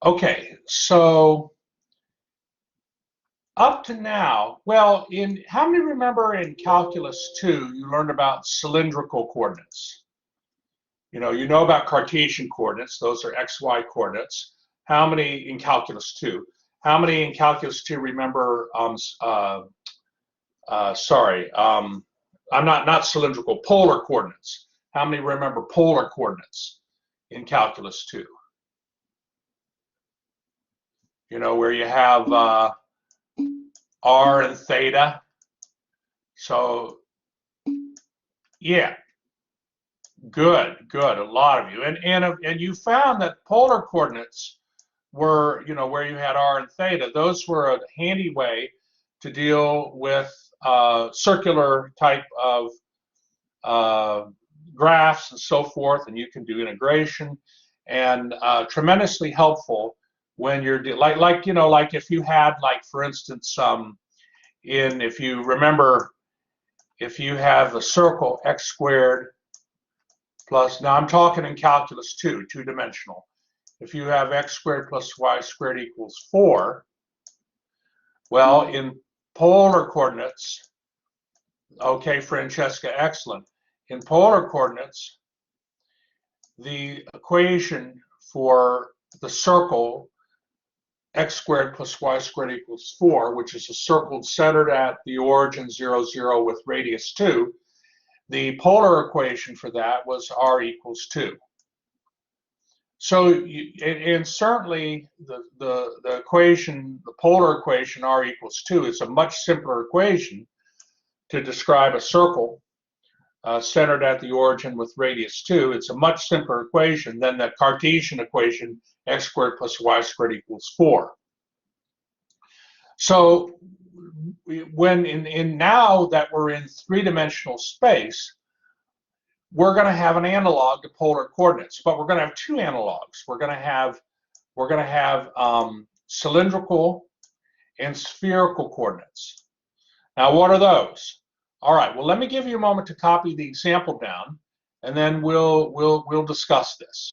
Okay, so up to now, well, in how many remember in Calculus 2 you learned about cylindrical coordinates? You know about Cartesian coordinates, those are XY coordinates. How many in Calculus 2? How many in Calculus 2 remember, sorry, I'm not cylindrical, polar coordinates. How many remember polar coordinates in Calculus 2? Where you have R and theta. So, yeah, good. A lot of you, and you found that polar coordinates were, where you had R and theta. Those were a handy way to deal with circular type of graphs and so forth, and you can do integration, and tremendously helpful when you're like if you had, like, for instance, if you remember, if you have a circle x squared plus, now I'm talking in calculus 2, two-dimensional. If you have x squared plus y squared equals 4, well, in polar coordinates, okay, Francesca, excellent. In polar coordinates, the equation for the circle x squared plus y squared equals 4, which is a circle centered at the origin 0, 0 with radius 2, the polar equation for that was r equals 2. So, and certainly the equation, the polar equation r equals 2 is a much simpler equation to describe a circle centered at the origin with radius 2. It's a much simpler equation than the Cartesian equation x squared plus y squared equals 4. So when in now that we're in three-dimensional space, we're going to have an analog to polar coordinates, but we're going to have two analogs. We're going to have cylindrical and spherical coordinates. Now, what are those? All right. Well, let me give you a moment to copy the example down, and then we'll discuss this.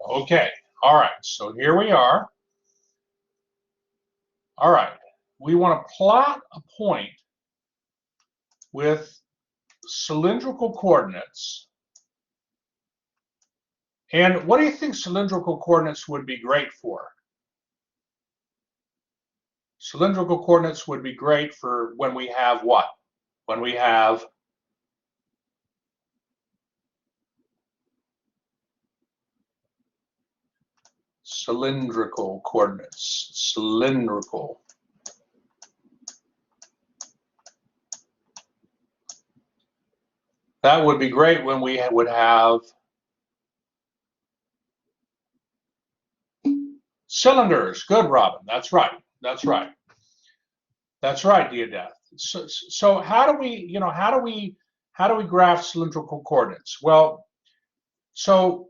Okay. All right. So here we are. All right. We want to plot a point with cylindrical coordinates And what do you think cylindrical coordinates would be great for? Cylindrical coordinates would be great for when we have what? When we have cylindrical coordinates. Cylindrical. That would be great when we would have cylinders. Good, Robin. That's right. That's right. That's right, Deodath. So how do we, how do we graph cylindrical coordinates? Well, so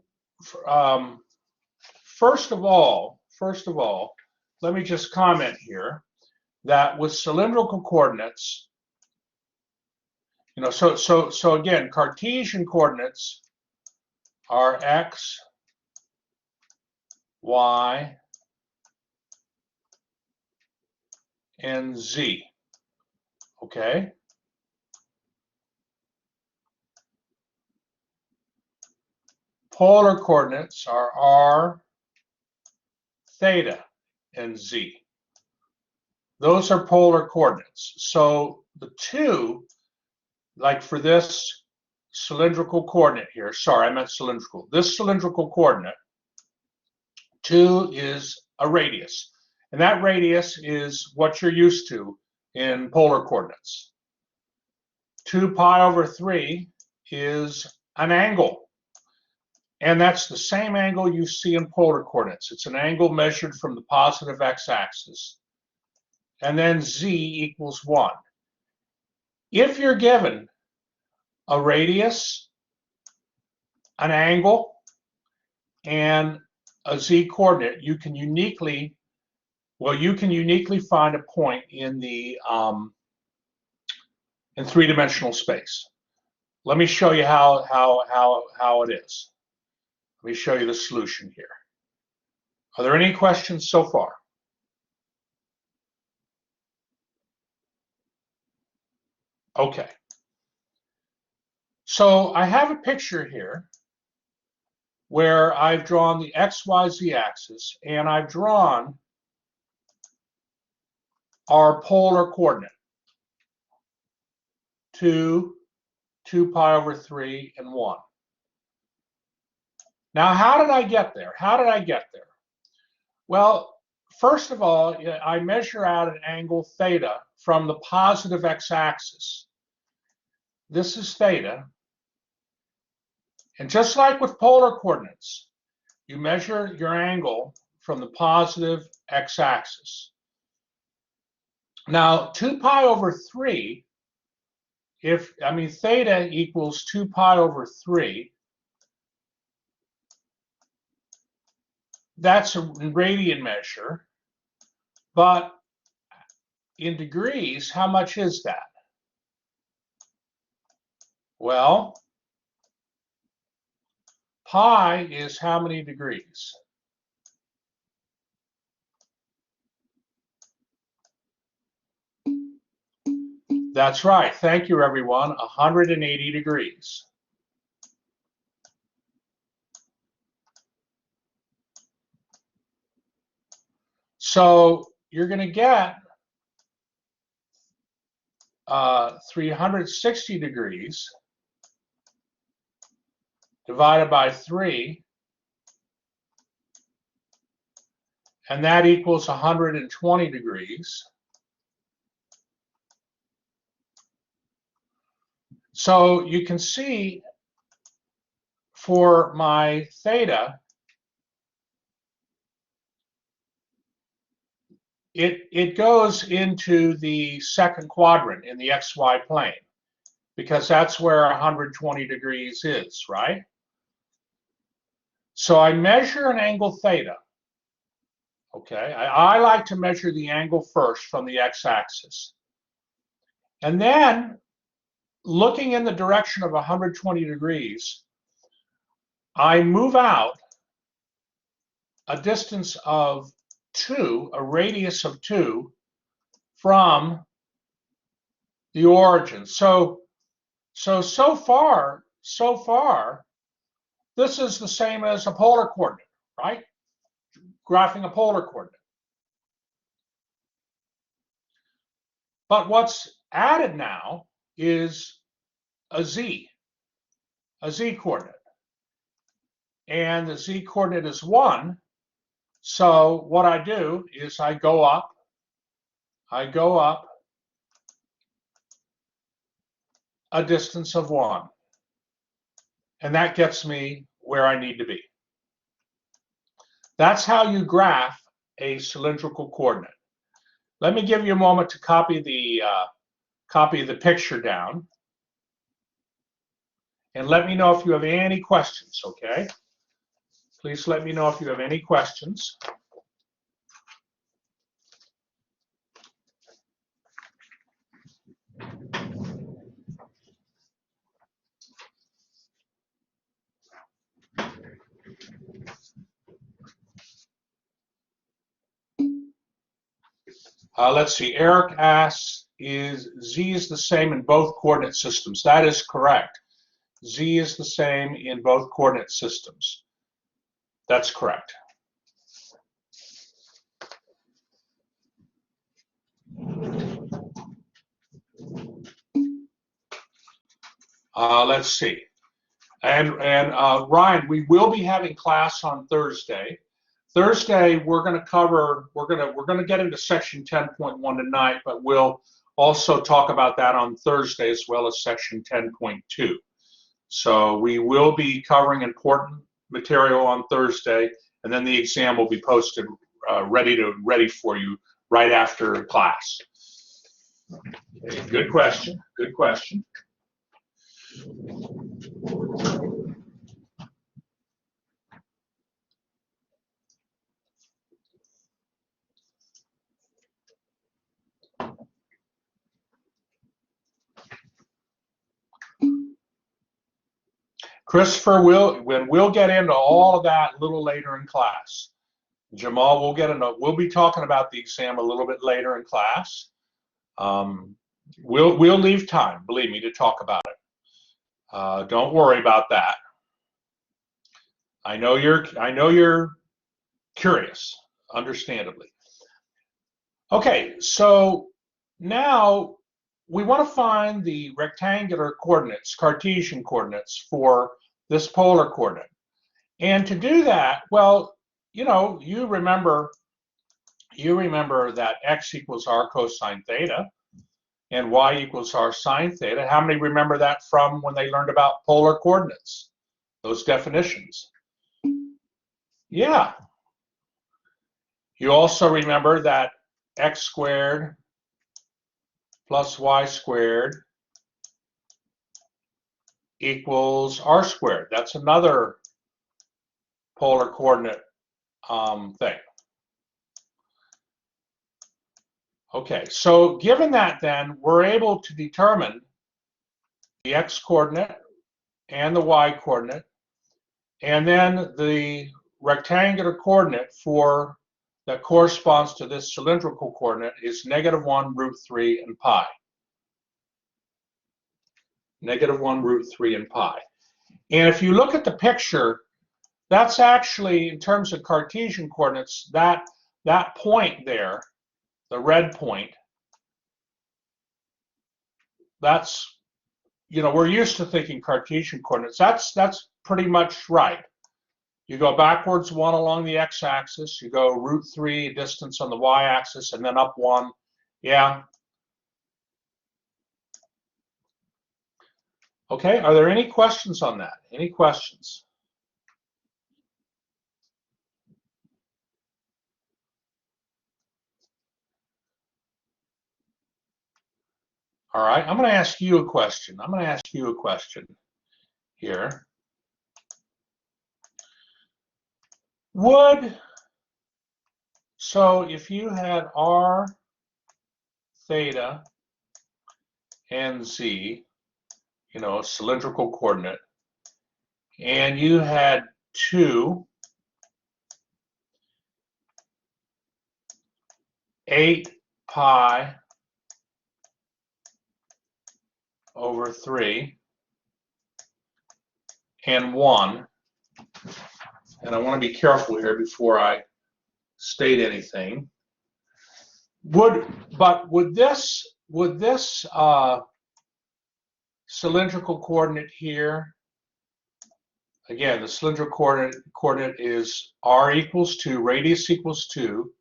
um, first of all, let me just comment here that with cylindrical coordinates, so again, Cartesian coordinates are x, y, and z. Okay. Polar coordinates are r, theta, and z. Those are polar coordinates. So the two, like for this cylindrical coordinate here, sorry, I meant cylindrical. This cylindrical coordinate, 2 is a radius. And that radius is what you're used to in polar coordinates. 2 pi over 3 is an angle. And that's the same angle you see in polar coordinates. It's an angle measured from the positive x-axis. And then z equals 1. If you're given a radius, an angle, and a z-coordinate, you can uniquely find a point in the in three-dimensional space. Let me show you how it is. Let me show you the solution here. Are there any questions so far? Okay. So I have a picture here where I've drawn the XYZ axis and I've drawn our polar coordinate, 2 pi over 3, and 1. Now, how did I get there? Well, first of all, I measure out an angle theta from the positive x-axis. This is theta. And just like with polar coordinates, you measure your angle from the positive x-axis. Now, 2 pi over 3, theta equals 2 pi over 3. That's a radian measure, but in degrees, how much is that? Well, pi is how many degrees? That's right. Thank you, everyone. 180 degrees. So you're going to get 360 degrees divided by 3, and that equals 120 degrees. So you can see for my theta, it goes into the second quadrant in the XY plane, because that's where 120 degrees is, right? So I measure an angle theta. Okay, I like to measure the angle first from the x-axis. And then, looking in the direction of 120 degrees, I move out a distance of 2, a radius of 2, from the origin. So far, this is the same as a polar coordinate, right? Graphing a polar coordinate. But what's added now is a z coordinate. And the z coordinate is 1. So what I do is I go up a distance of 1. And that gets me where I need to be. That's how you graph a cylindrical coordinate. Let me give you a moment to copy the picture down. And let me know if you have any questions, okay? Please let me know if you have any questions. Let's see, Eric asks, Z is the same in both coordinate systems? That is correct. Z is the same in both coordinate systems. That's correct. Let's see. And Ryan, we will be having class on Thursday. Thursday, we're going to get into section 10.1 tonight, but we'll also talk about that on Thursday as well as section 10.2. So we will be covering important material on Thursday, and then the exam will be posted ready for you right after class. Okay, good question. Good question. Christopher, we'll get into all of that a little later in class. Jamal, we'll be talking about the exam a little bit later in class. We'll leave time, believe me, to talk about it. Don't worry about that. I know you're curious, understandably. Okay, so now we want to find the rectangular coordinates, Cartesian coordinates for this polar coordinate. And to do that, well, you remember that x equals r cosine theta and y equals r sine theta. How many remember that from when they learned about polar coordinates? Those definitions. Yeah. You also remember that x squared plus y squared equals r squared. That's another polar coordinate thing. Okay, so given that, then we're able to determine the x coordinate and the y coordinate, and then the rectangular coordinate that corresponds to this cylindrical coordinate is -1 √3 and pi. -1 √3 and pi. And if you look at the picture, that's actually, in terms of Cartesian coordinates, that point there, the red point, that's, we're used to thinking Cartesian coordinates. That's pretty much right. You go backwards 1 along the x-axis, you go √3 distance on the y-axis, and then up 1. Yeah. Okay, are there any questions on that? Any questions? All right, I'm going to ask you a question. Here. So if you had r theta and z, a cylindrical coordinate, and you had 2 8 pi over 3 and 1, and I want to be careful here before I state anything. Would this cylindrical coordinate here, again, the cylindrical coordinate is r equals 2, radius equals 2,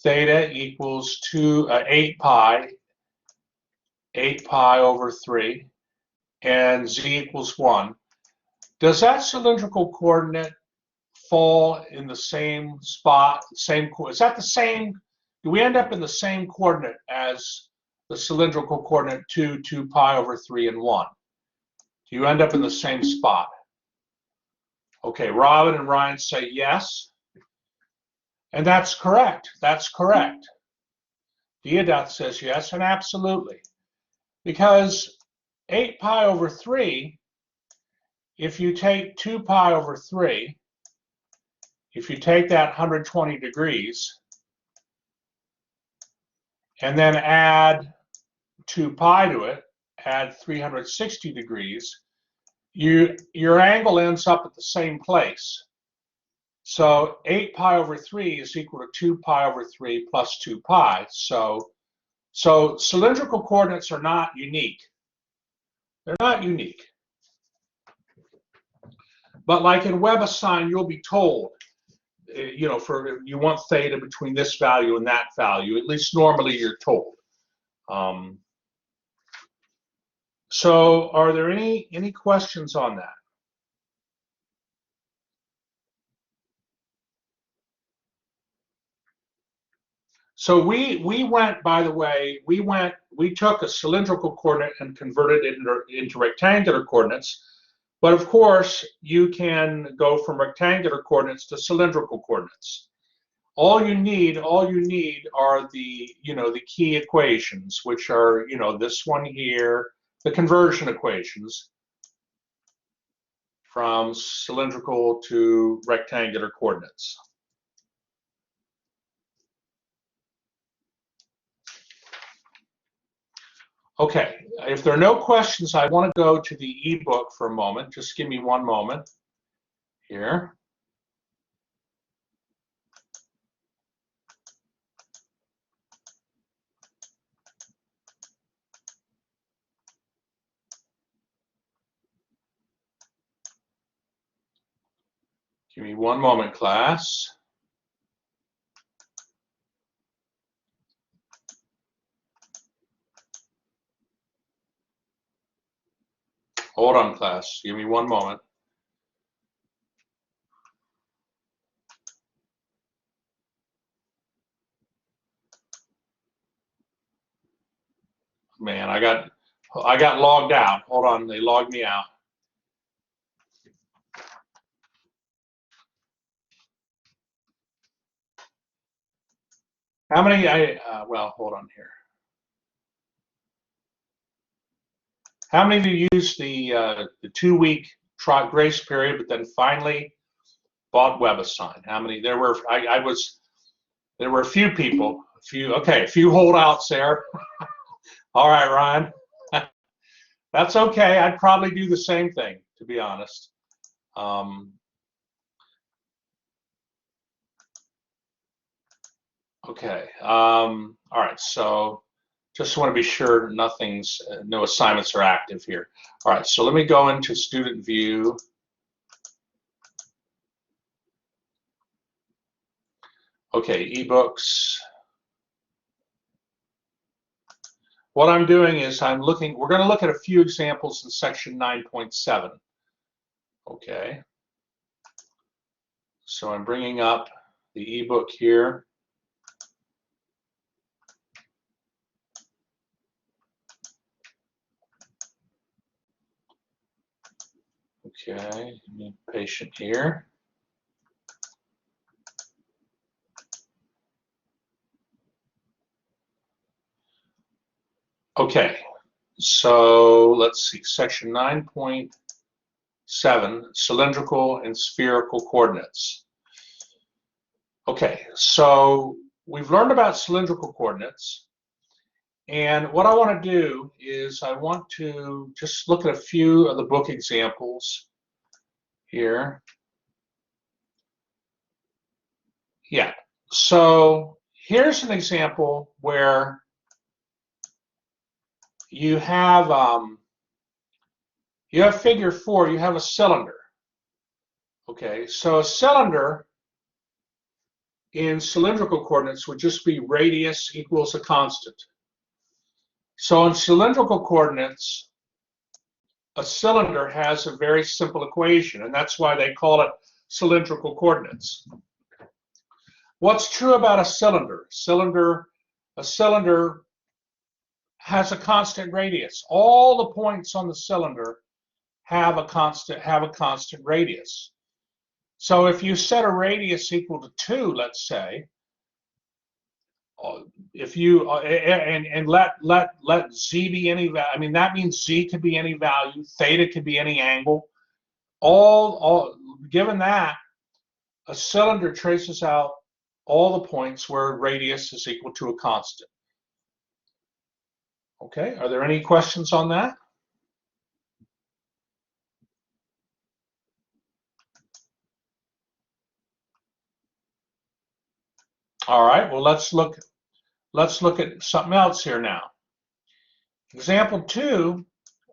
theta equals 8 pi over 3, and z equals 1. Does that cylindrical coordinate fall in the same spot? Is that the same? Do we end up in the same coordinate as the cylindrical coordinate 2 pi over 3, and 1? Do you end up in the same spot? Okay, Robin and Ryan say yes. And that's correct. That's correct. Diodath says yes, and absolutely. Because 8 pi over 3, if you take 2 pi over 3, if you take that 120 degrees, and then add 2 pi to it, add 360 degrees, your angle ends up at the same place. So 8 pi over 3 is equal to 2 pi over 3 plus 2 pi. So cylindrical coordinates are not unique. They're not unique. But like in WebAssign, you'll be told, you know, you want theta between this value and that value. At least normally you're told. So are there any questions on that? So we went, by the way, we took a cylindrical coordinate and converted it into rectangular coordinates. But of course, you can go from rectangular coordinates to cylindrical coordinates. All you need are the key equations, which are, this one here, the conversion equations from cylindrical to rectangular coordinates. Okay, if there are no questions, I want to go to the ebook for a moment. Just give me one moment here. Give me one moment, class. Hold on, class. Give me one moment. Man, I got logged out. Hold on, they logged me out. How many? Well, hold on here. How many of you used the 2-week grace period, but then finally bought WebAssign? How many? There were. There were a few people. A few holdouts there. All right, Ryan. That's okay. I'd probably do the same thing, to be honest. Okay. All right. So just want to be sure no assignments are active here. All right. So let me go into student view. Okay, ebooks. What I'm doing is we're going to look at a few examples in section 9.7. Okay. So I'm bringing up the ebook here. Okay, be patient here. Okay, so let's see, section 9.7, cylindrical and spherical coordinates. Okay, so we've learned about cylindrical coordinates, and what I want to do is I want to just look at a few of the book examples here. Yeah. So here's an example where you have figure 4, you have a cylinder. Okay, so a cylinder in cylindrical coordinates would just be radius equals a constant. So in cylindrical coordinates, a cylinder has a very simple equation, and that's why they call it cylindrical coordinates. What's true about a cylinder? A cylinder has a constant radius. All the points on the cylinder have a constant radius. So if you set a radius equal to 2, let's say, if you and let z be any value, I mean that means z could be any value, theta could be any angle. All given that, a cylinder traces out all the points where radius is equal to a constant. Okay, are there any questions on that? All right, well let's look at something else here now. Example 2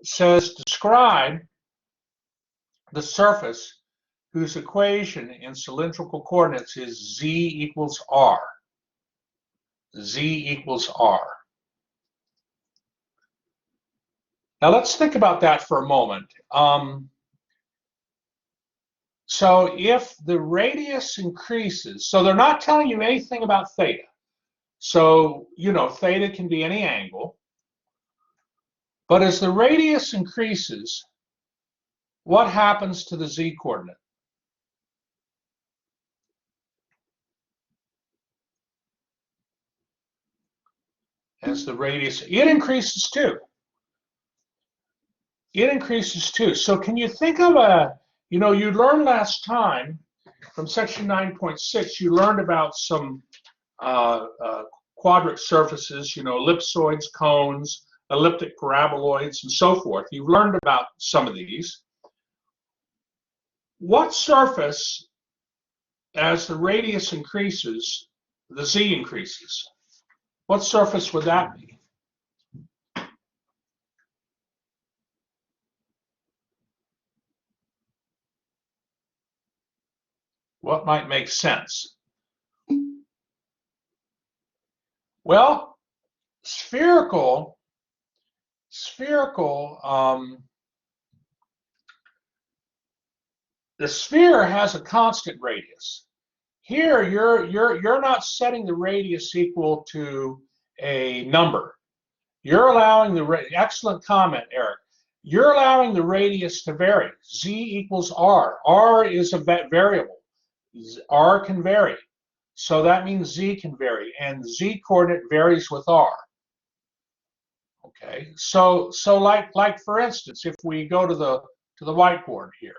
says describe the surface whose equation in cylindrical coordinates is z equals r. Z equals r. Now let's think about that for a moment. So if the radius increases, so they're not telling you anything about theta. So, you know, theta can be any angle. But as the radius increases, what happens to the z coordinate? As the radius, it increases too. It increases too. So can you think of you learned last time from section 9.6, you learned about some quadric surfaces, ellipsoids, cones, elliptic paraboloids, and so forth. You've learned about some of these. What surface, as the radius increases, the z increases? What surface would that be? What might make sense? Well, spherical, the sphere has a constant radius. Here, you're not setting the radius equal to a number. You're allowing excellent comment, Eric. You're allowing the radius to vary. Z equals R. R is a variable. R can vary. So that means Z can vary, and Z coordinate varies with R. Okay, so like for instance, if we go to the whiteboard here,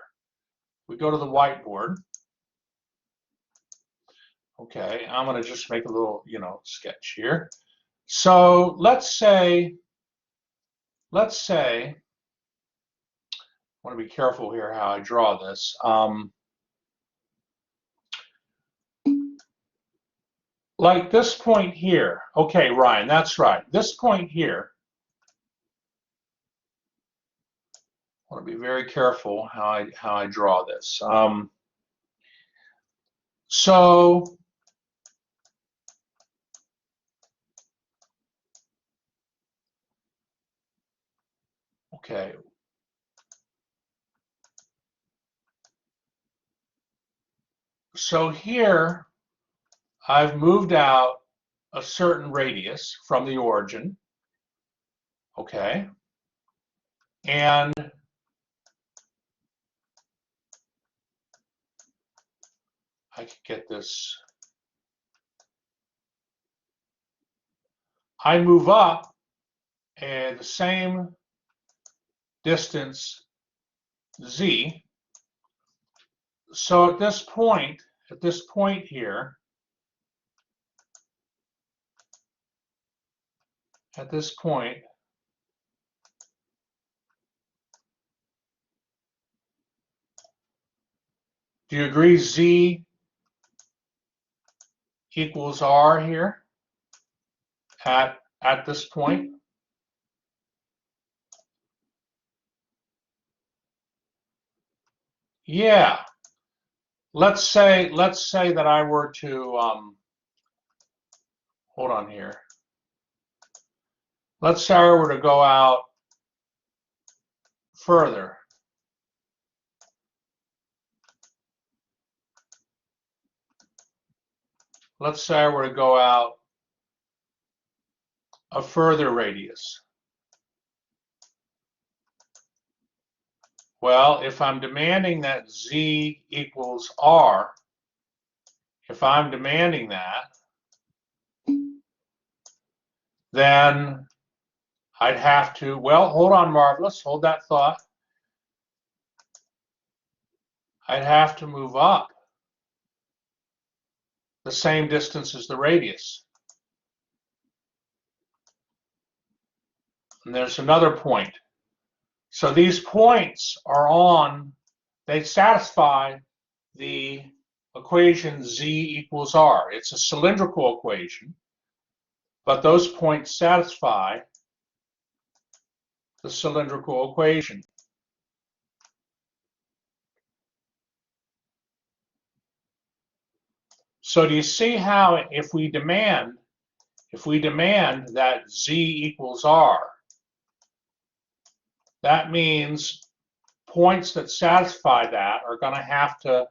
we go to the whiteboard. Okay, I'm going to just make a little, sketch here. So let's say, I want to be careful here how I draw this. Like this point here. Okay, Ryan, that's right. This point here. I want to be very careful how I draw this. So okay. So here I've moved out a certain radius from the origin. Okay. And I could get this. I move up and the same distance z. So at this point here, at this point, do you agree z equals r here at this point. Yeah. Let's say that I were to hold on here. Let's say I were to go out further. Let's say I were to go out a further radius. Well, if I'm demanding that z equals r, if I'm demanding that, then I'd have to, well, hold on, Marvelous, hold that thought. I'd have to move up the same distance as the radius. And there's another point. So these points are on, they satisfy the equation z equals r. It's a cylindrical equation, but those points satisfy the cylindrical equation. So do you see how if we demand that z equals r, that means points that satisfy that are going to have to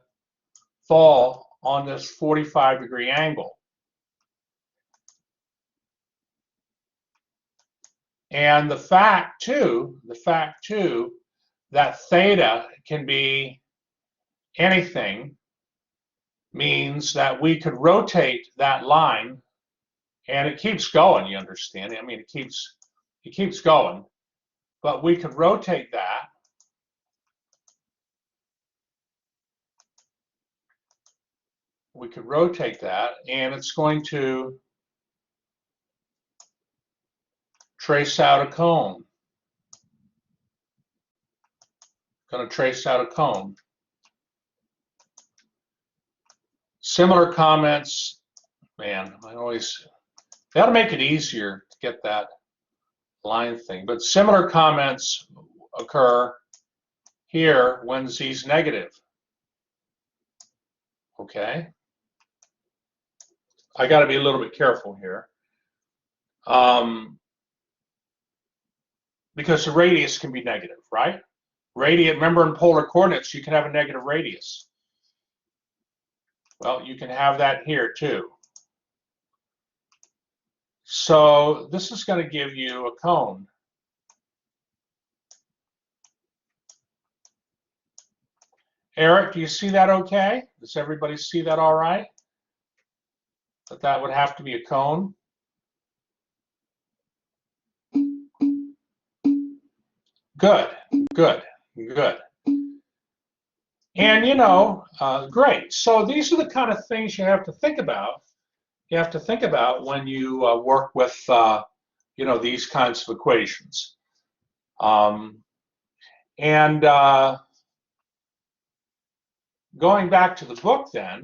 fall on this 45-degree angle. And the fact too that theta can be anything means that we could rotate that line, and it keeps going, you understand? I mean, it keeps going, but we could rotate that. We could rotate that, and it's going to trace out a cone. Going to trace out a cone. Similar comments, man, they ought to make it easier to get that line thing, but similar comments occur here when z's negative. Okay, I got to be a little bit careful here, because the radius can be negative, right? Radius, remember in polar coordinates, you can have a negative radius. Well, you can have that here too. So this is going to give you a cone. Eric, do you see that okay? Does everybody see that all right? That would have to be a cone? Good, good, good. And, you know, great. So these are the kind of things you have to think about. You have to think about when you work with, you know, these kinds of equations. Going back to the book then,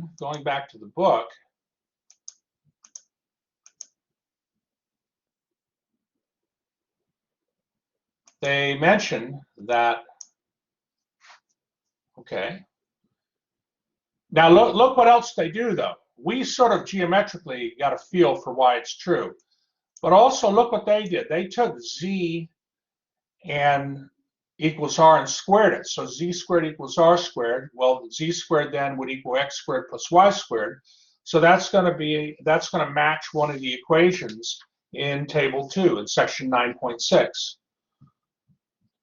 they mention that, okay. Now look what else they do though. We sort of geometrically got a feel for why it's true. But also look what they did. They took z and equals r and squared it. So z squared equals r squared. Well, z squared then would equal x squared plus y squared. So that's going to match one of the equations in table 2 in section 9.6.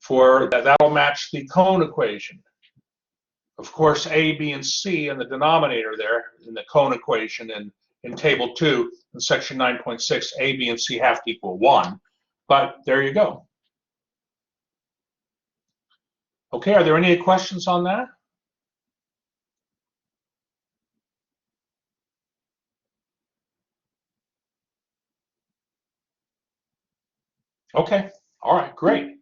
For that'll match the cone equation. Of course, a, b, and c in the denominator there in the cone equation and in table 2 in section 9.6, a, b, and c have to equal 1. But there you go. Okay, are there any questions on that? Okay, all right, great.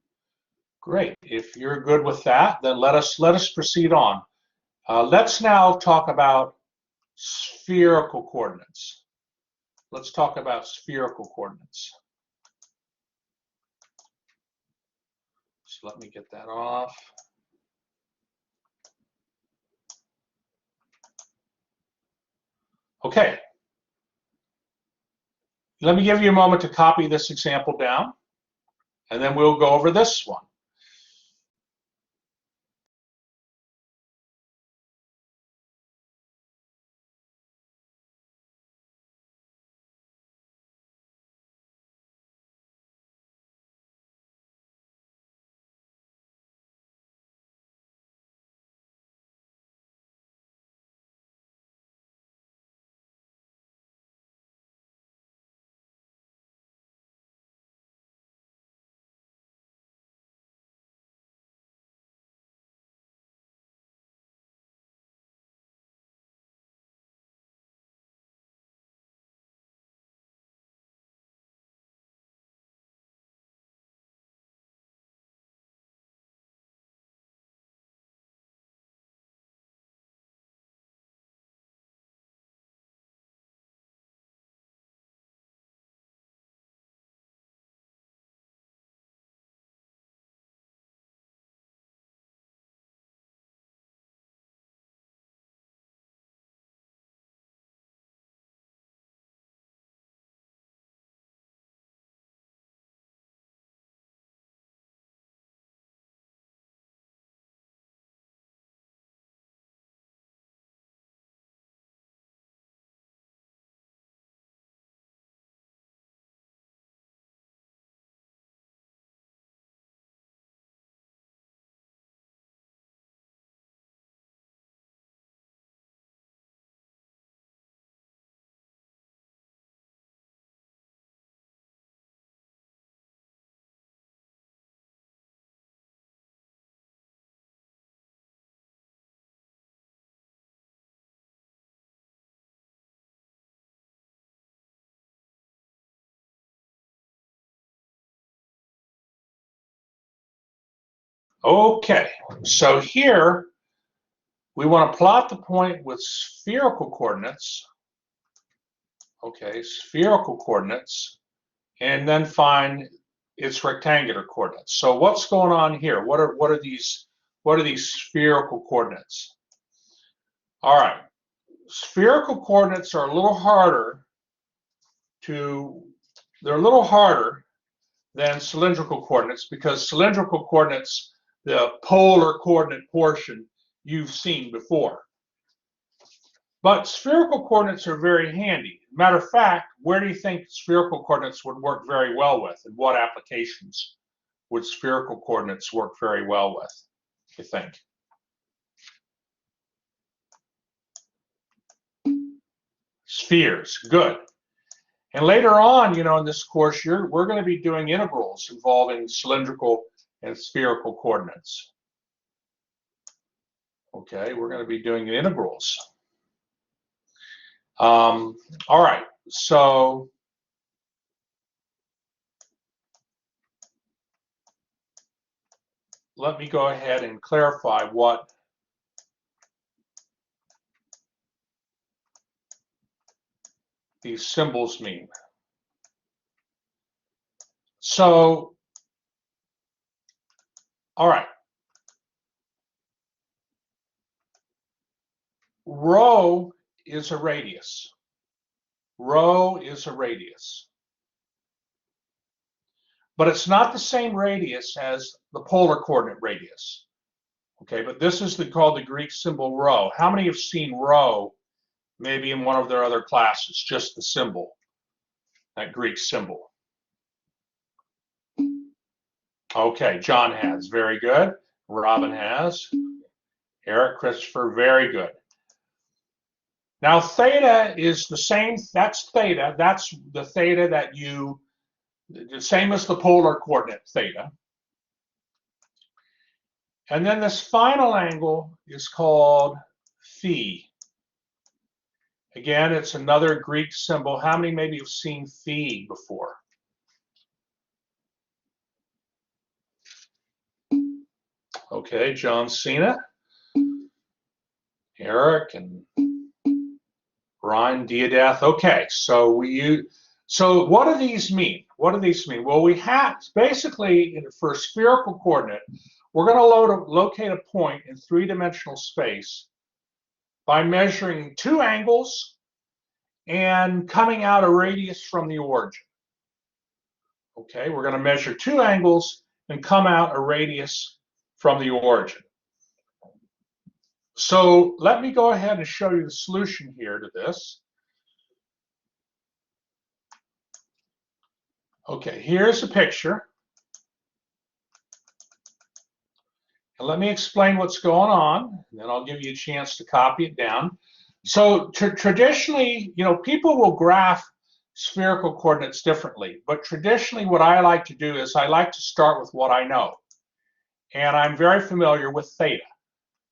Great. If you're good with that, then let us proceed on. Let's now talk about spherical coordinates. let's talk about spherical coordinates. So let me get that off. Okay. Let me give you a moment to copy this example down, and then we'll go over this one. Okay, so here we want to plot the point with spherical coordinates. Okay, spherical coordinates, and then find its rectangular coordinates. So what's going on here? What are these spherical coordinates? All right, spherical coordinates are a little harder they're a little harder than cylindrical coordinates, because cylindrical coordinates, the polar coordinate portion, you've seen before. But spherical coordinates are very handy. Matter of fact, where do you think spherical coordinates would work very well with? And what applications would spherical coordinates work very well with, you think? Spheres, good. And later on, in this course, we're going to be doing integrals involving cylindrical and spherical coordinates. Okay, we're going to be doing integrals. All right, so let me go ahead and clarify what these symbols mean. So, all right. Rho is a radius. Rho is a radius. But it's not the same radius as the polar coordinate radius. Okay, but this is called the Greek symbol rho. How many have seen rho maybe in one of their other classes, just the symbol, that Greek symbol? Okay, John has, very good. Robin has. Eric, Christopher, very good. Now theta is the same, that's theta, that's the theta that the same as the polar coordinate theta. And then this final angle is called phi. Again, it's another Greek symbol. How many maybe have seen phi before? Okay, John Cena, Eric, and Ryan Diadath. Okay, so so what do these mean? What do these mean? Well, we have basically for a spherical coordinate, we're going to locate a point in three-dimensional space by measuring two angles and coming out a radius from the origin. Okay, we're going to measure two angles and come out a radius from the origin. So let me go ahead and show you the solution here to this. Okay, here's a picture. And let me explain what's going on, and then I'll give you a chance to copy it down. So traditionally, people will graph spherical coordinates differently, but traditionally what I like to do is I like to start with what I know. And I'm very familiar with theta.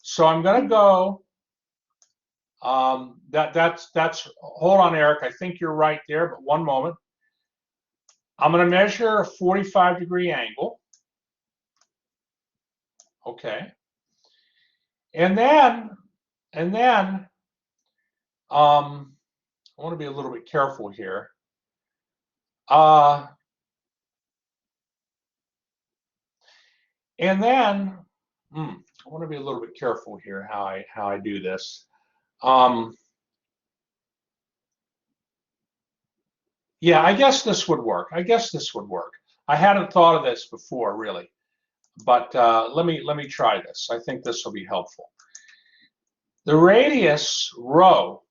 So I'm going to go, hold on, Eric, I think you're right there, but one moment. I'm going to measure a 45-degree angle. Okay. And then I want to be a little bit careful here. And then I want to be a little bit careful here how I do this. Yeah, I guess this would work. I hadn't thought of this before, really, but let me try this. I think this will be helpful. The radius rho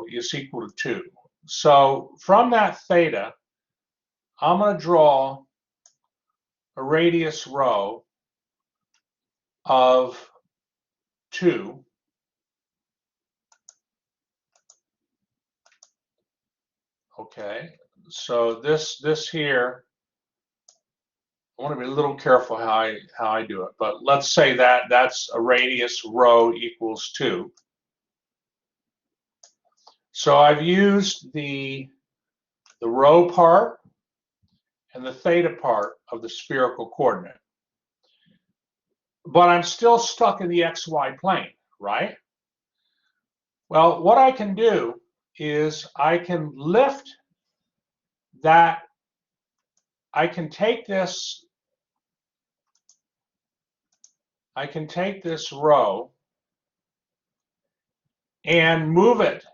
is equal to 2. So from that theta, I'm going to draw a radius rho of 2. Okay, so this here, I want to be a little careful how I do it, but let's say that's a radius rho equals 2. So I've used the rho part and the theta part of the spherical coordinate. But I'm still stuck in the xy plane, right? Well, what I can do is I can lift that, I can take this rho and move it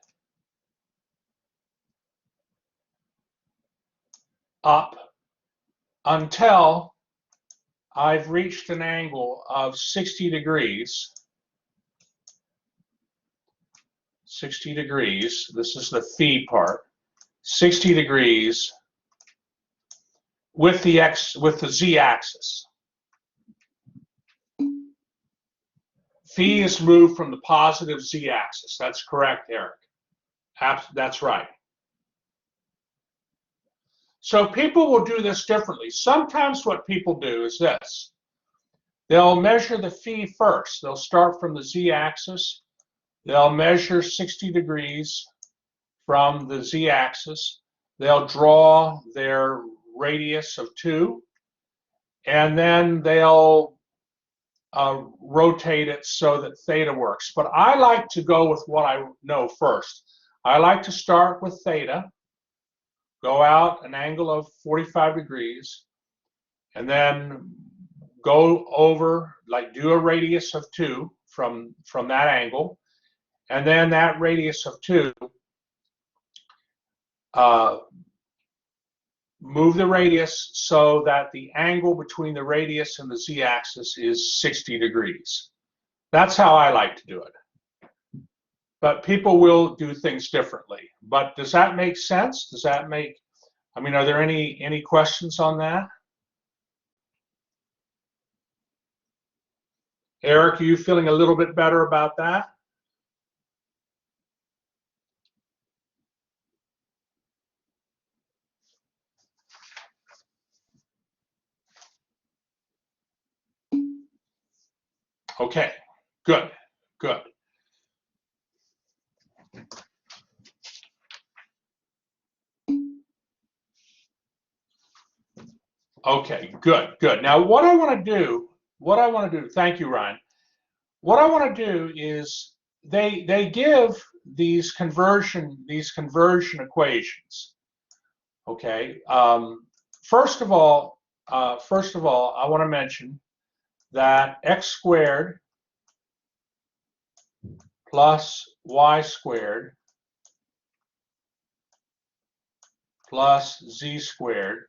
up until I've reached an angle of 60 degrees. 60 degrees, this is the phi part, 60 degrees with the z-axis. Phi is moved from the positive z-axis. That's correct, Eric. That's right. So people will do this differently. Sometimes what people do is this. They'll measure the phi first. They'll start from the z-axis. They'll measure 60 degrees from the z-axis. They'll draw their radius of 2, and then they'll rotate it so that theta works. But I like to go with what I know first. I like to start with theta, go out an angle of 45 degrees, and then go over, like do a radius of 2 from that angle, and then that radius of 2, move the radius so that the angle between the radius and the z-axis is 60 degrees. That's how I like to do it. But people will do things differently. But does that make sense? Does that make, I mean, are there any questions on that? Eric, are you feeling a little bit better about that? Okay, good, good. Okay, good, good. Now what I want to do, thank you, Ryan. What I want to do is they give these conversion equations. Okay. First of all, I want to mention that x squared plus y squared plus z squared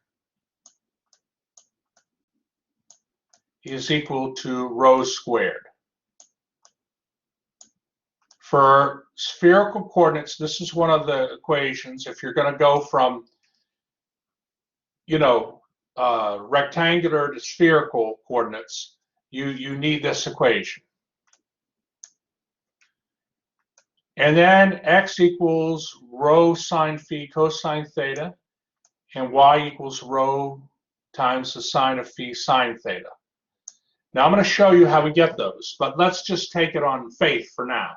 is equal to rho squared. For spherical coordinates, this is one of the equations. If you're going to go from, rectangular to spherical coordinates, you need this equation. And then x equals rho sine phi cosine theta, and y equals rho times the sine of phi sine theta. Now I'm going to show you how we get those, but let's just take it on faith for now.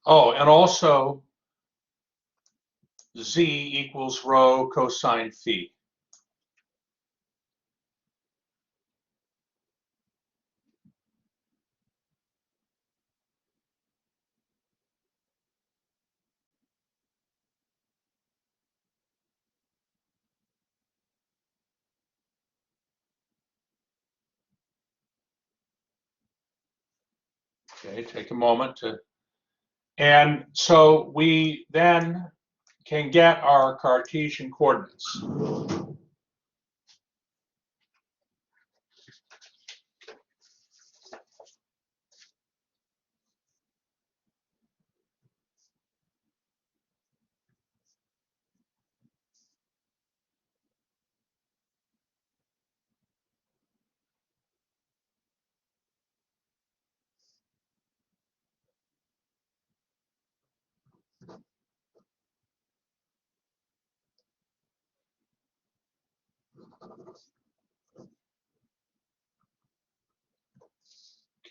Oh, and also z equals rho cosine phi. Okay, take a moment to, and so we then can get our Cartesian coordinates.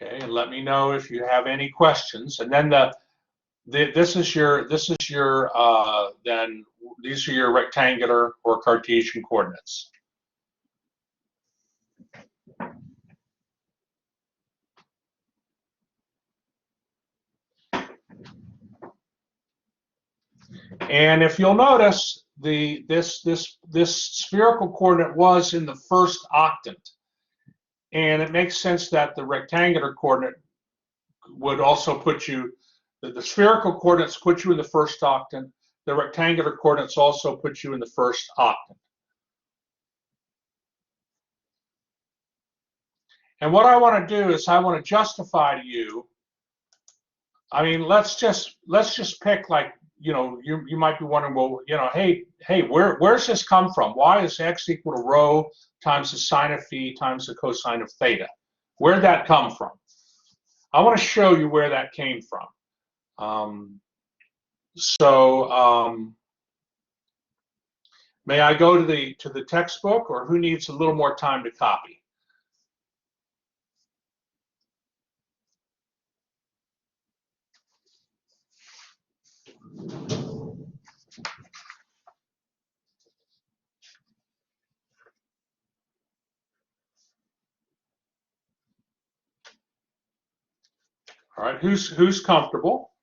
Okay, and let me know if you have any questions. And then this is your then these are your rectangular or Cartesian coordinates. And if you'll notice, this spherical coordinate was in the first octant, and it makes sense that the rectangular coordinate would also put you. The spherical coordinates put you in the first octant. The rectangular coordinates also put you in the first octant. And what I want to do is I want to justify to you. I mean, let's just pick, like, you might be wondering, well, hey, where's this come from? Why is x equal to rho times the sine of phi times the cosine of theta? Where'd that come from? I want to show you where that came from. May I go to the textbook, or who needs a little more time to copy? All right, who's comfortable?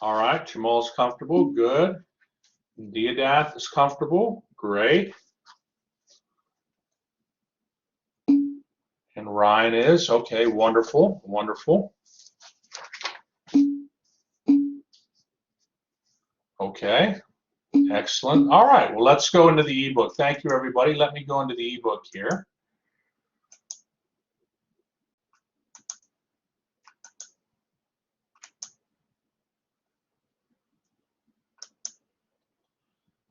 All right, Jamal's comfortable. Good. Deodath is comfortable. Great. And Ryan is. Okay, wonderful, wonderful. Okay, excellent. All right, well, let's go into the ebook. Thank you, everybody. Let me go into the ebook here.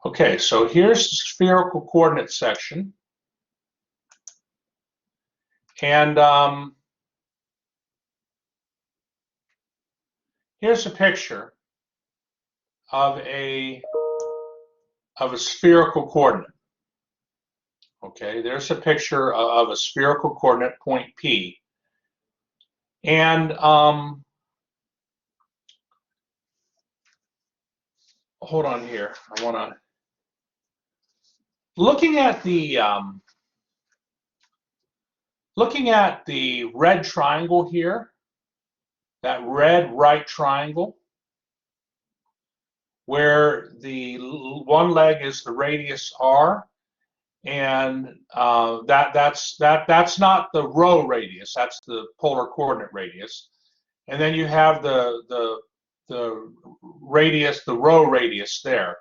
Okay, so here's the spherical coordinate section. And here's a picture of a spherical coordinate. Okay, there's a picture of a spherical coordinate, point P. And hold on here. I want to, looking at the red triangle here, that red right triangle, where the one leg is the radius r, and that's not the rho radius. That's the polar coordinate radius. And then you have the radius, the rho radius there.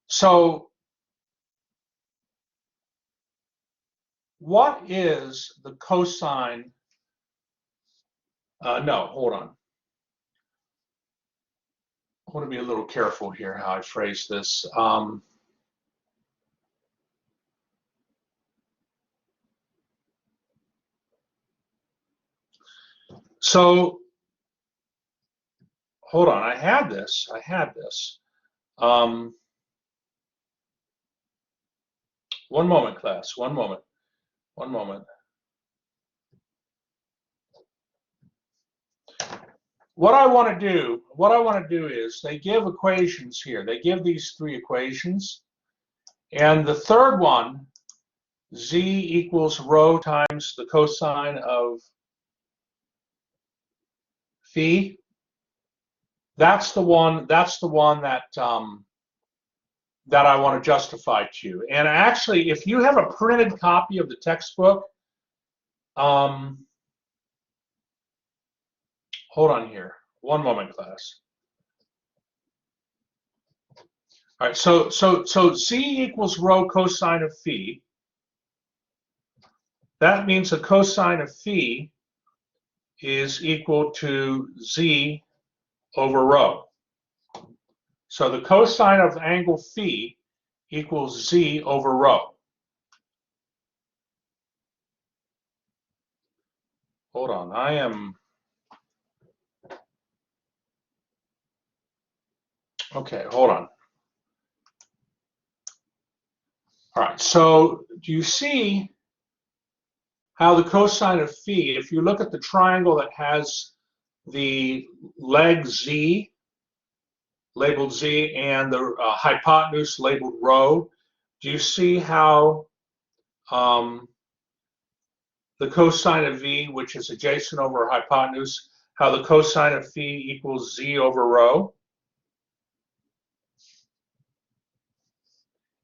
So what is the cosine? No, hold on. I want to be a little careful here how I phrase this. So hold on. I had this. One moment, class. One moment. What I want to do is they give equations here. They give these three equations, and the third one, z equals rho times the cosine of phi. That's the one that that I want to justify to you. And actually, if you have a printed copy of the textbook, hold on here. One moment, class. All right, so z equals rho cosine of phi. That means the cosine of phi is equal to z over rho. So the cosine of angle phi equals z over rho. Hold on, I am, okay, hold on. All right, so do you see how the cosine of phi, if you look at the triangle that has the leg z, labeled z, and the hypotenuse labeled rho, do you see how the cosine of v, which is adjacent over hypotenuse, how the cosine of phi equals z over rho?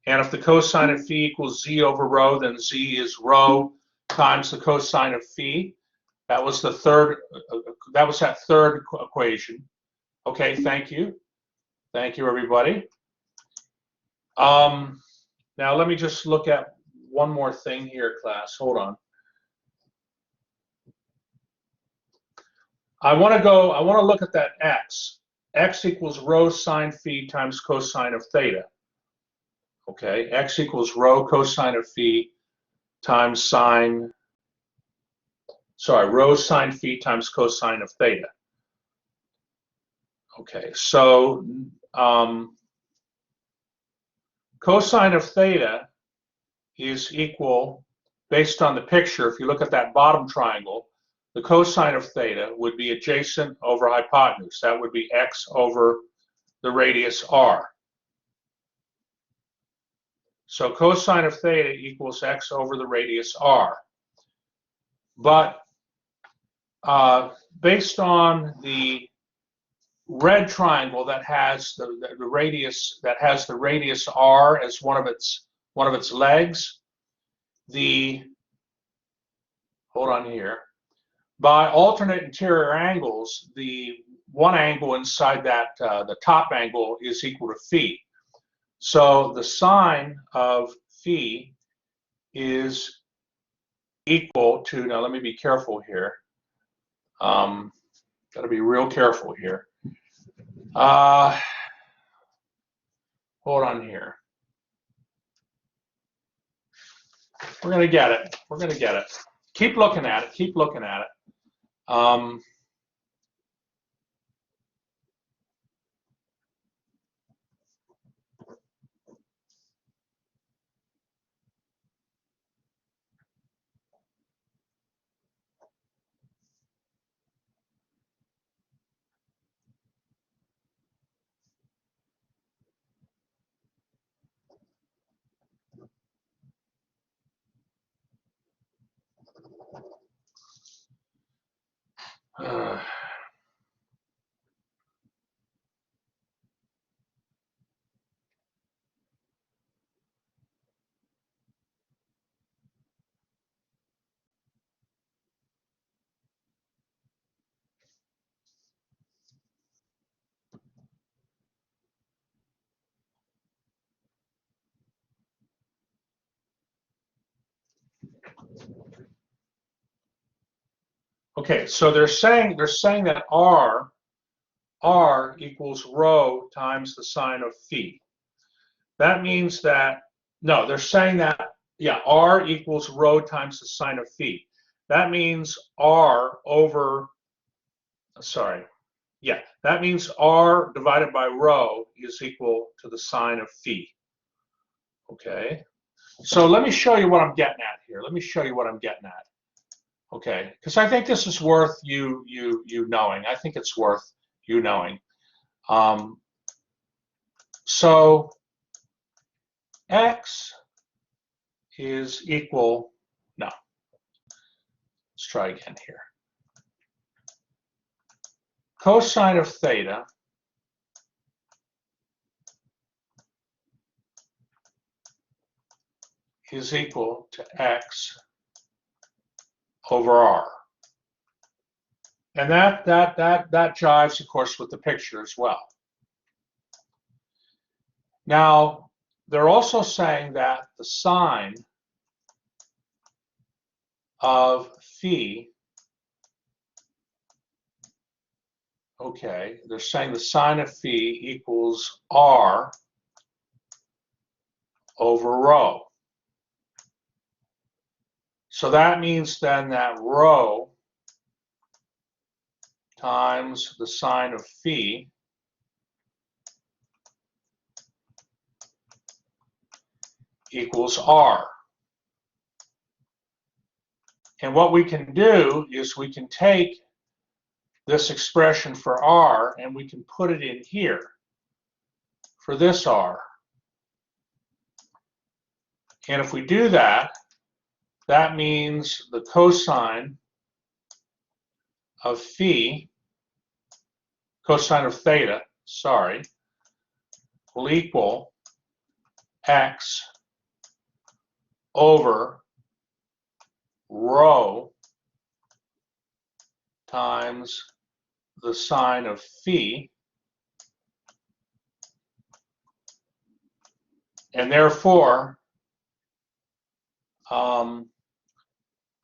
And if the cosine of phi equals z over rho, then z is rho times the cosine of phi. That was the third, that third equation. Okay, thank you. Thank you, everybody. Now let me just look at one more thing here, class. Hold on. I want to look at that x. X equals rho sine phi times cosine of theta. Okay, x equals rho cosine of phi times sine, sorry, rho sine phi times cosine of theta. Okay, so cosine of theta is equal, based on the picture, if you look at that bottom triangle, the cosine of theta would be adjacent over hypotenuse. That would be x over the radius r. So cosine of theta equals x over the radius r. But based on the red triangle that has the radius r as one of its legs, hold on here, by alternate interior angles, the one angle inside that the top angle is equal to phi. So the sine of phi is equal to, now let me be careful here. Got to be real careful here. Hold on here. We're going to get it. We're going to get it. Keep looking at it. Keep looking at it. Okay, so they're saying that R equals rho times the sine of phi. That means that, no, they're saying that, yeah, R equals rho times the sine of phi. That means R over, sorry, yeah, that means R divided by rho is equal to the sine of phi. Okay, so let me show you what I'm getting at here. Let me show you what I'm getting at. Okay, because I think this is worth you knowing. I think it's worth you knowing. So X is equal, no, let's try again here. Cosine of theta is equal to X over R. And that jives, of course, with the picture as well. Now, they're also saying that the sine of phi, okay, they're saying the sine of phi equals R over rho. So that means then that rho times the sine of phi equals R. And what we can do is we can take this expression for R and we can put it in here for this R. And if we do that, that means the cosine of phi, cosine of theta, sorry, will equal X over rho times the sine of phi, and therefore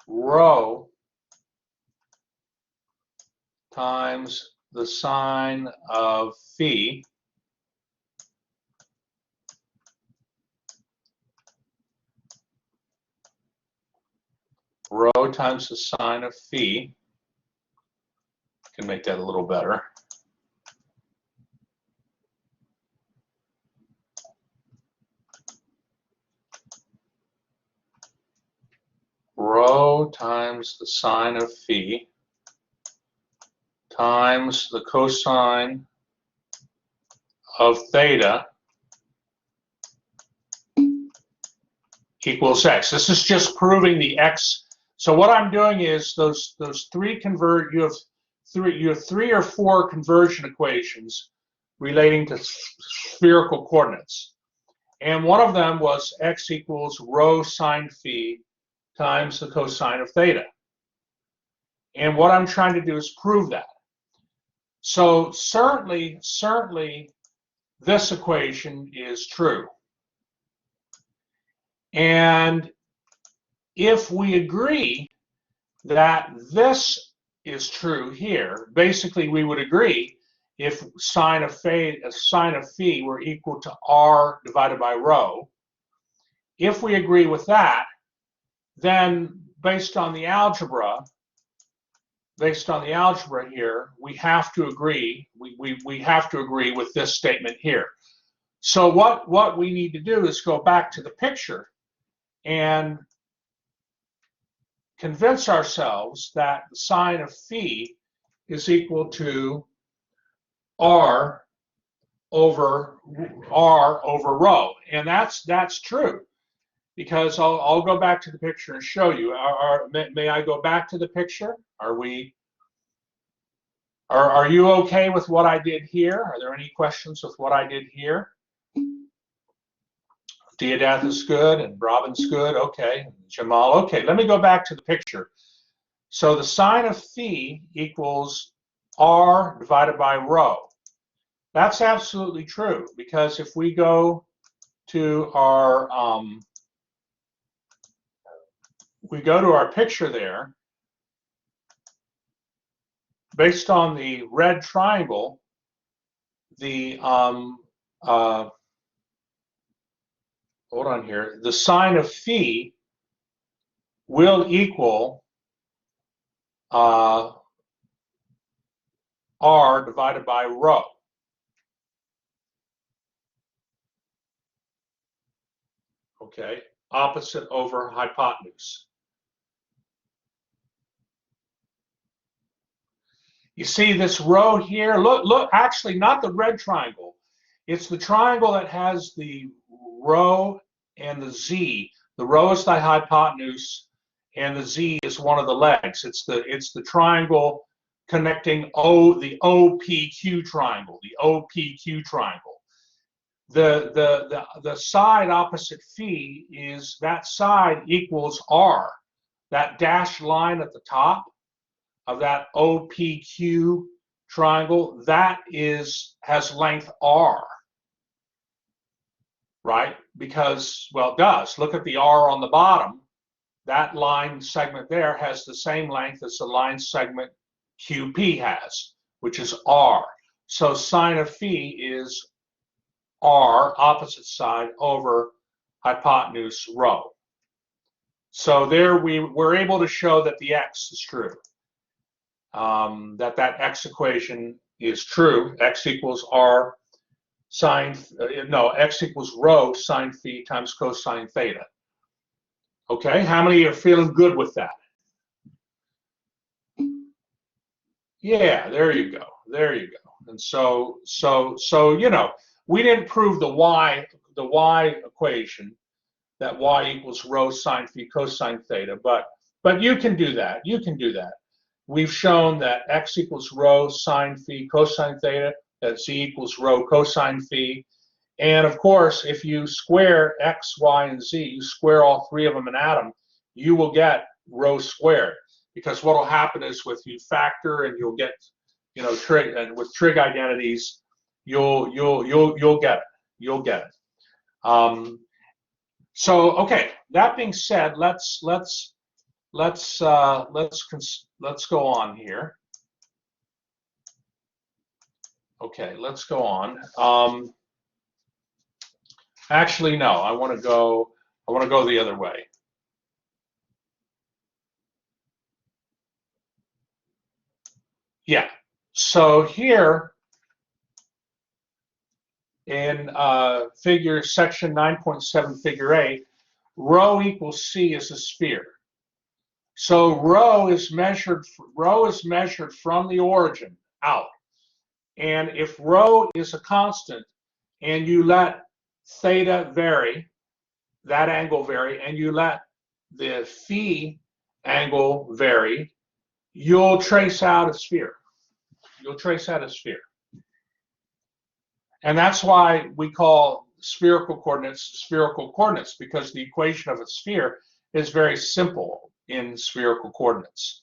rho times the sine of phi rho times the sine of phi, I can make that a little better, rho times the sine of phi times the cosine of theta equals X. This is just proving the X. So what I'm doing is those three convert. You have three or four conversion equations relating to spherical coordinates, and one of them was X equals rho sine phi times the cosine of theta. And what I'm trying to do is prove that. So certainly this equation is true. And if we agree that this is true here, basically we would agree if sine of phi were equal to R divided by rho. If we agree with that, then based on the algebra here, we have to agree. We have to agree with this statement here. So what we need to do is go back to the picture and convince ourselves that the sine of phi is equal to R over rho, and that's true, because I'll go back to the picture and show you. May I go back to the picture? Are you okay with what I did here? Are there any questions with what I did here? Deodath is good and Robin's good. Okay, Jamal. Okay, let me go back to the picture. So the sine of phi equals R divided by rho. That's absolutely true, because if we go to our picture there, based on the red triangle, the hold on here, the sine of phi will equal r divided by rho. Okay, opposite over hypotenuse. You see this rho here? Look, actually not the red triangle. It's the triangle that has the rho and the z. The rho is the hypotenuse and the z is one of the legs. It's the triangle connecting the OPQ triangle, the OPQ triangle. The side opposite phi is that side equals r. That dashed line at the top of that OPQ triangle, that has length r, right? Because, well, it does. Look at the r on the bottom. That line segment there has the same length as the line segment QP has, which is r. So sine of phi is r, opposite side, over hypotenuse rho. So there we're able to show that the x is true. That x equation is true. X equals r sine, x equals rho sine phi times cosine theta. Okay, how many are feeling good with that? Yeah, there you go. There you go. And so we didn't prove the y equation, that y equals rho sine phi cosine theta, but you can do that. You can do that. We've shown that x equals rho sine phi cosine theta, that z equals rho cosine phi. And of course, if you square x, y, and z, you square all three of them and add them, you will get rho squared. Because what will happen is you factor and you'll get, trig, and with trig identities, you'll get it. You'll get it. So okay. That being said, let's go on here. Okay, let's go on. Actually, no. I want to go the other way. Yeah. So here in section 9.7, figure 8, rho equals c is a sphere. So rho is measured from the origin out. And if rho is a constant and you let theta vary, that angle vary, and you let the phi angle vary, you'll trace out a sphere. You'll trace out a sphere. And that's why we call spherical coordinates, because the equation of a sphere is very simple in spherical coordinates.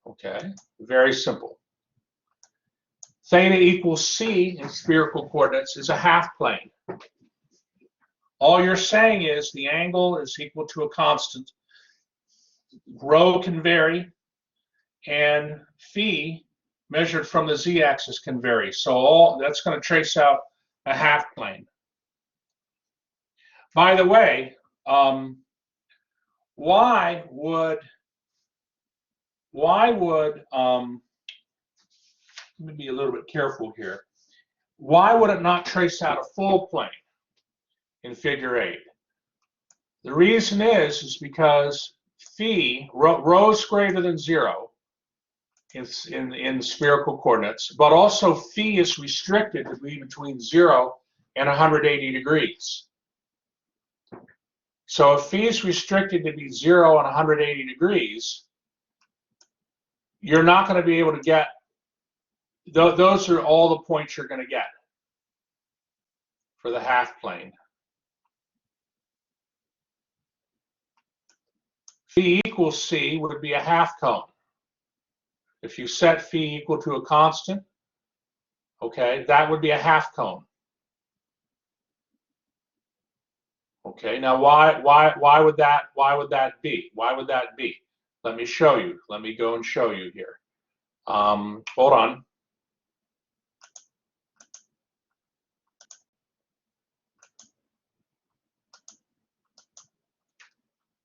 Okay, very simple. Theta equals c in spherical coordinates is a half plane. All you're saying is the angle is equal to a constant. Rho can vary, and phi measured from the z-axis can vary. So that's going to trace out a half plane. By the way, why would let me be a little bit careful here. Why would it not trace out a full plane in figure 8? The reason is because rho is greater than 0 in spherical coordinates, but also phi is restricted to be between 0 and 180 degrees. So if phi is restricted to be 0 and 180 degrees, you're not going to be able to get, those are all the points you're going to get for the half plane. Phi equals c would be a half cone. If you set phi equal to a constant, okay, that would be a half cone. Okay, now why would that be? Why would that be? Let me show you. Let me go and show you here. Hold on.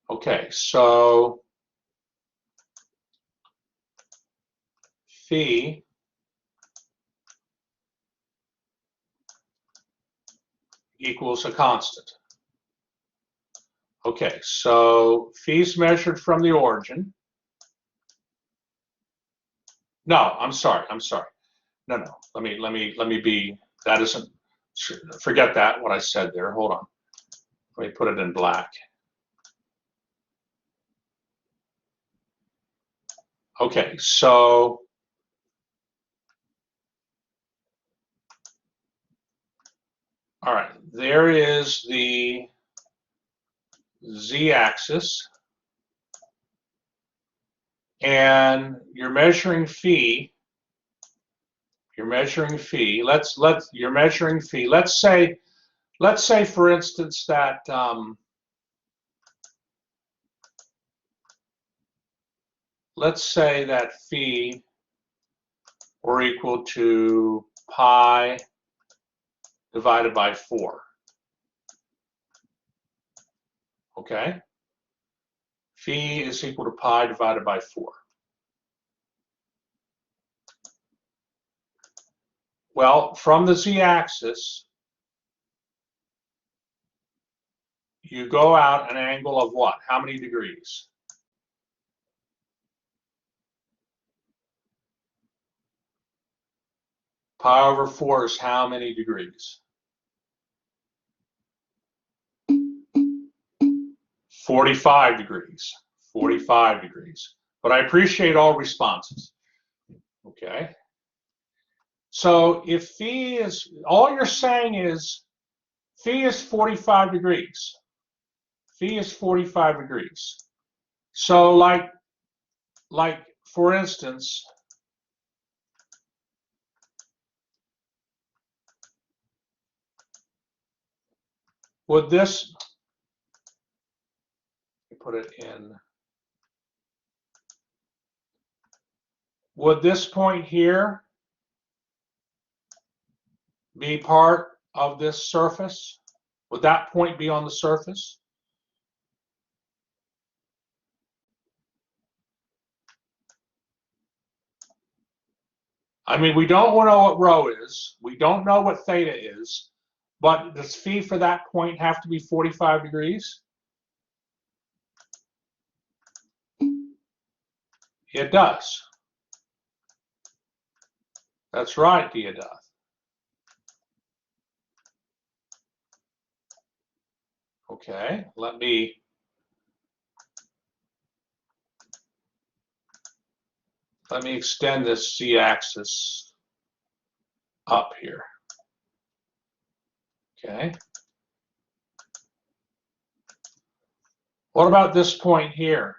Okay, so phi equals a constant. Okay, so phi is measured from the origin. No, I'm sorry. No. Let me be, that isn't, forget that, what I said there. Hold on. Let me put it in black. Okay, so all right, there is the z-axis, and you're measuring phi. You're measuring phi. You're measuring phi. Let's say for instance that let's say that phi were equal to pi divided by 4. Okay? Phi is equal to pi divided by 4. Well, from the z-axis, you go out an angle of what? How many degrees? Pi over 4 is how many degrees? 45 degrees. 45 degrees. But I appreciate all responses. Okay? So if phi is, all you're saying is phi is 45 degrees. Phi is 45 degrees. So like for instance, would this, put it in, would this point here be part of this surface? Would that point be on the surface? I mean, we don't know what rho is. We don't know what theta is. But does phi for that point have to be 45 degrees? It does. That's right, Diodath. Okay, let me extend this z-axis up here. Okay. What about this point here?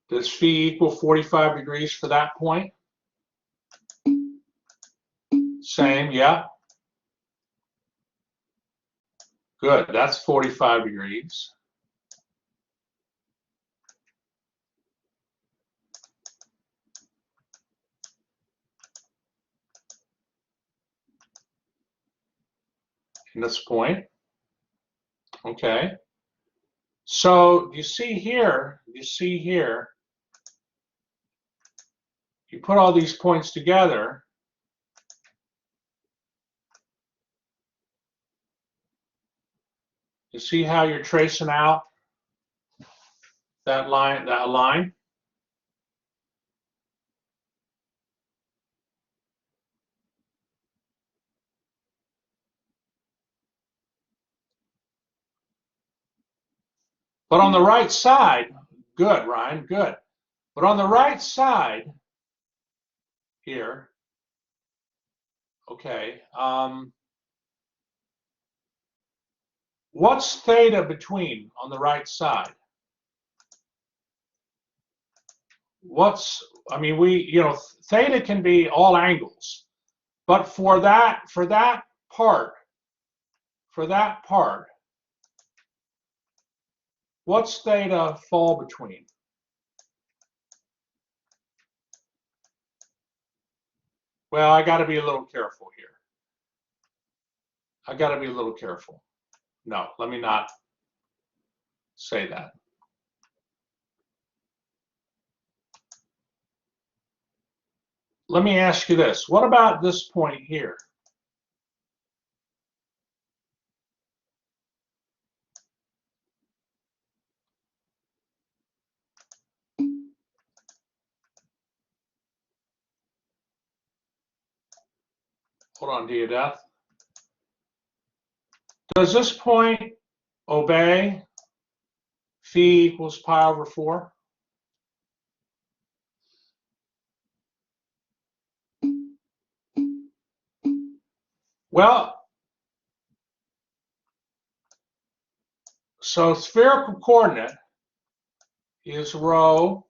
Does phi equal 45 degrees for that point? Same, yeah. Good, that's 45 degrees. In this point. Okay. So you see here, you put all these points together, you see how you're tracing out that line? But on the right side, good, Ryan, good. But on the right side here, okay, what's theta between on the right side? I mean, theta can be all angles, but for that part, What's theta fall between? Well, I got to be a little careful here. I got to be a little careful. No, let me not say that. Let me ask you this. What about this point here? Hold on, Deodath. Does this point obey phi equals pi over 4? Well, so spherical coordinate is rho,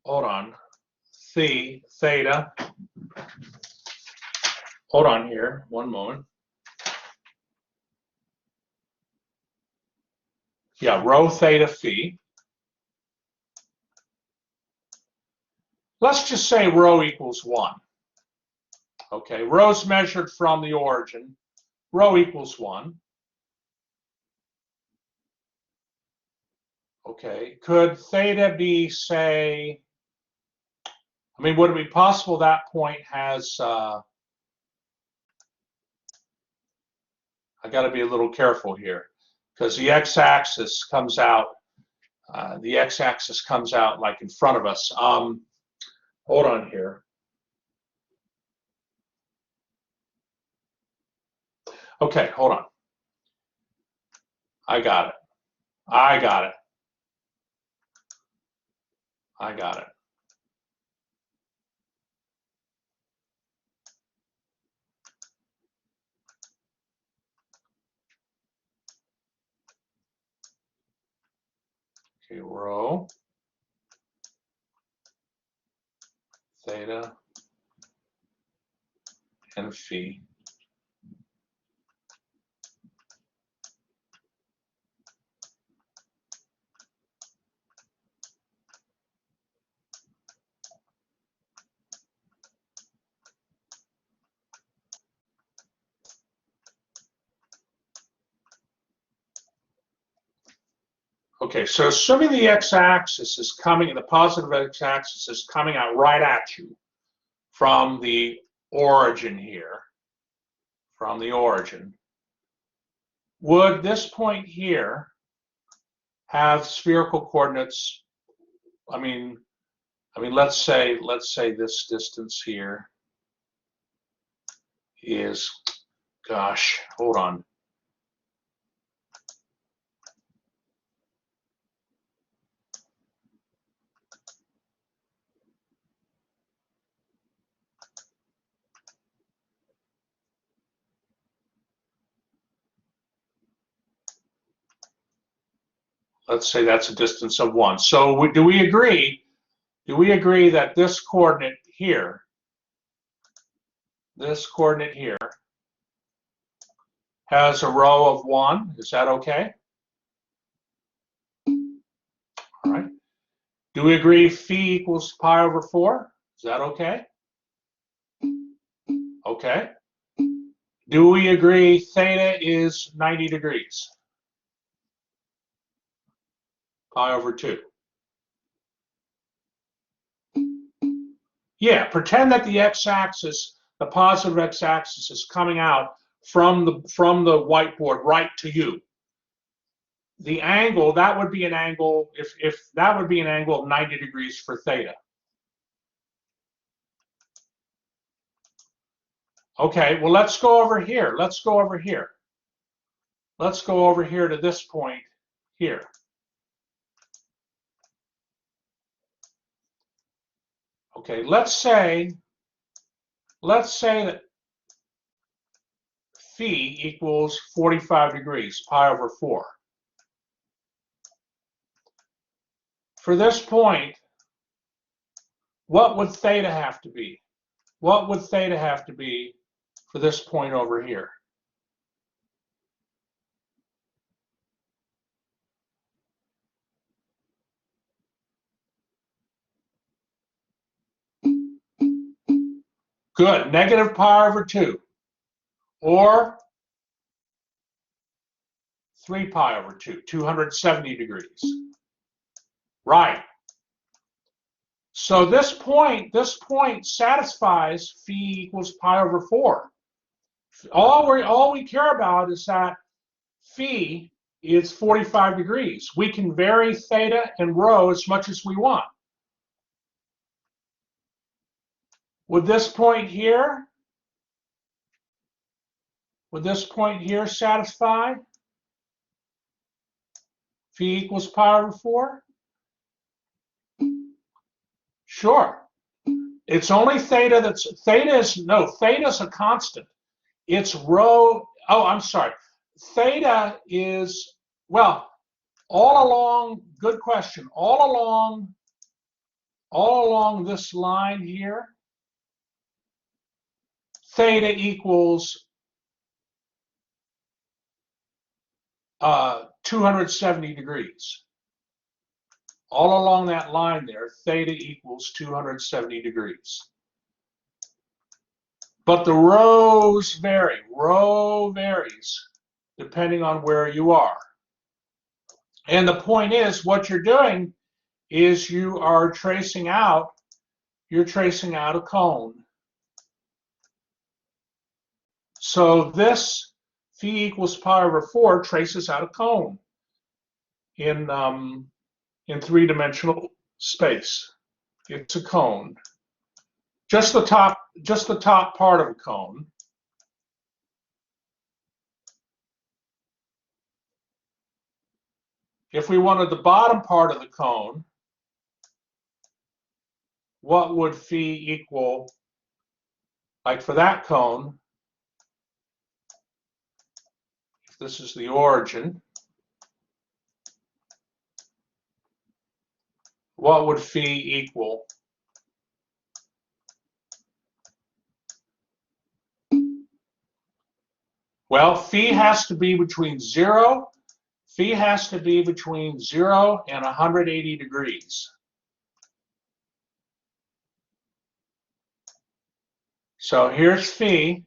hold on, theta. Hold on here, one moment. Yeah, rho theta phi. Let's just say rho equals 1. Okay, rho's measured from the origin. Rho equals 1. Okay, could theta be, say, I mean, would it be possible that point has, I got to be a little careful here, because the x-axis comes out, like in front of us. Hold on here. Okay, hold on. I got it. I got it. I got it. Okay, rho theta and phi. Okay, so assuming the x-axis is coming, the positive x-axis is coming out right at you from the origin here, from the origin, would this point here have spherical coordinates? I mean, let's say this distance here is, gosh, hold on. Let's say that's a distance of 1. So do we agree that this coordinate here, has a rho of 1? Is that okay? All right. Do we agree phi equals pi over 4? Is that okay? Okay. Do we agree theta is 90 degrees? Pi over 2. Yeah, pretend that the x-axis, the positive x-axis, is coming out from the whiteboard right to you. The angle, that would be an angle, if that would be an angle of 90 degrees for theta. Okay, well, let's go over here. Let's go over here. Let's go over here to this point here. Okay, let's say that phi equals 45 degrees, pi over 4. For this point, what would theta have to be? What would theta have to be for this point over here? Good. Negative pi over 2. Or 3 pi over 2, 270 degrees. Right. So this point satisfies phi equals pi over 4. All we care about is that phi is 45 degrees. We can vary theta and rho as much as we want. Would this point here satisfy phi equals pi over 4? Sure. It's only theta theta's a constant. It's rho, oh, I'm sorry. Theta is, well, all along, good question, all along this line here, theta equals 270 degrees. All along that line there, theta equals 270 degrees. But the rho's vary. Rho varies depending on where you are. And the point is, what you're doing is you're tracing out a cone. So this phi equals pi over 4 traces out a cone in three-dimensional space. It's a cone. Just the top part of a cone. If we wanted the bottom part of the cone, what would phi equal? Like for that cone, if this is the origin, what would phi equal? Well, phi has to be between 0 and 180 degrees. So here's phi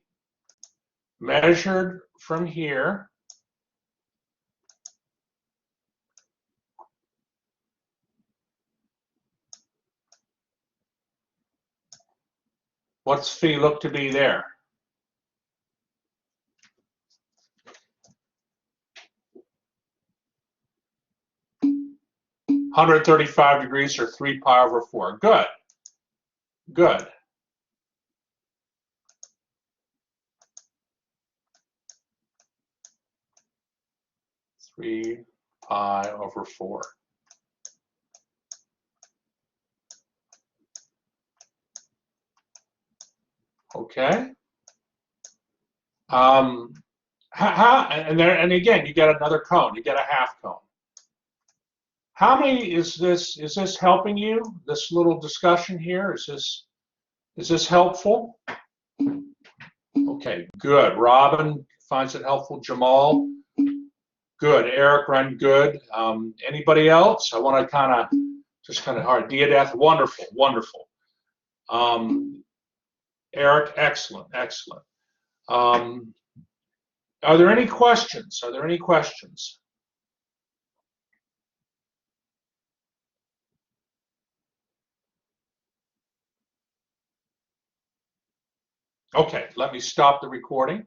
measured from here. What's phi look to be there? (135 degrees or 3 pi over 4. Good. Good. (3 pi over 4). Okay. And again, you get another cone. You get a half cone. How many is this? Is this helping you? This little discussion here, is this helpful? Okay, good. Robin finds it helpful. Jamal, good. Eric, run good. Anybody else? I want to just hard. Diadath, wonderful, wonderful. Eric, excellent, excellent. Are there any questions? Are there any questions? Okay, let me stop the recording.